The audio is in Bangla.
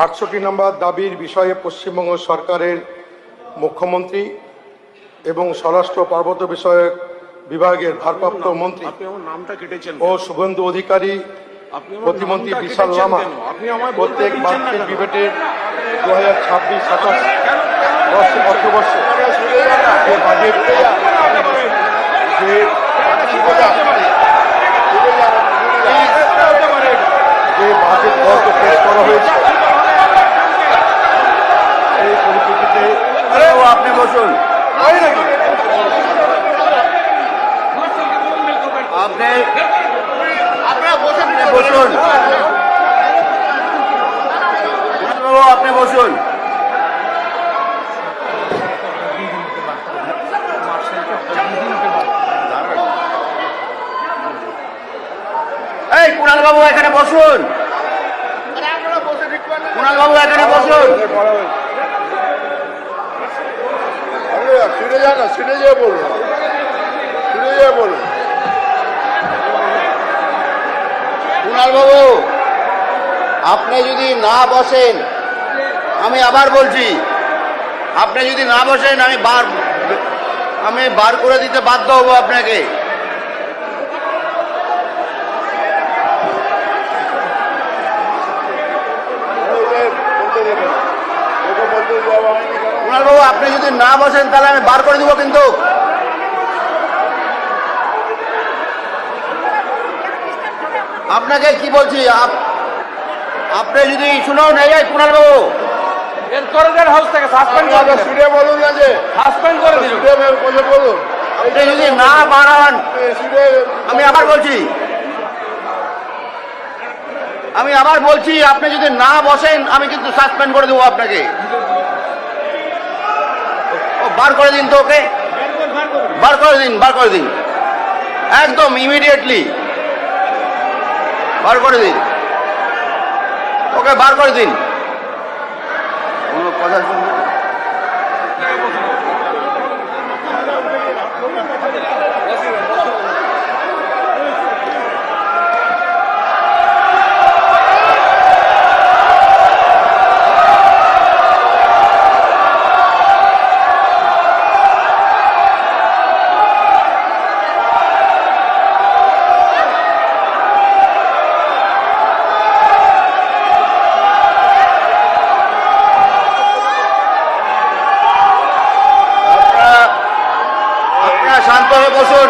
68 নম্বর দাবির বিষয়ে পশ্চিমবঙ্গ সরকারের মুখ্যমন্ত্রী এবং স্বরাষ্ট্র পার্বত্য বিষয়ক বিভাগের ভারপ্রাপ্ত মন্ত্রী ও শুভেন্দু অধিকারী, প্রতিমন্ত্রী বিশাল লামা প্রত্যেক বাজেট ডিবেটের 2026-27 অর্থবর্ষে যে বাজেট বরাদ্দ পেশ করা হয়েছে এই পরিপ্রেক্ষিতে আপনি বসুন। বসুন আপনি বসুন। এই কুণাল বাবু এখানে বসুন। কুণাল বাবু এখানে বসুন। ফিরে যান না, ফিরে যেয়ে বলুন, ফিরে যেয়ে বলুন। কুণাল বাবু আপনি যদি না বসেন, আমি আবার বলছি, আপনি যদি না বসেন আমি বার করে দিতে বাধ্য হব আপনাকে। কুণাল বাবু আপনি যদি না বসেন তাহলে আমি বার করে দিব। কিন্তু আপনাকে কি বলছি, আপনি যদি শুনুন, এই কুণাল বাবু হাউস থেকে সাসপেন্ড করে শুনে বলুন না, যে সাসপেন্ড করে দিন, বলুন। আপনি যদি না বাড়ান, আমি আবার বলছি, আপনি যদি না বসেন আমি কিন্তু সাসপেন্ড করে দেবো আপনাকে। বার করে দিন তো ওকে, বার করে দিন একদম ইমিডিয়েটলি বার করে দিন ওকে, বার করে দিন। কোনো কথা শুনবেন? শান্ত হয়ে বসুন।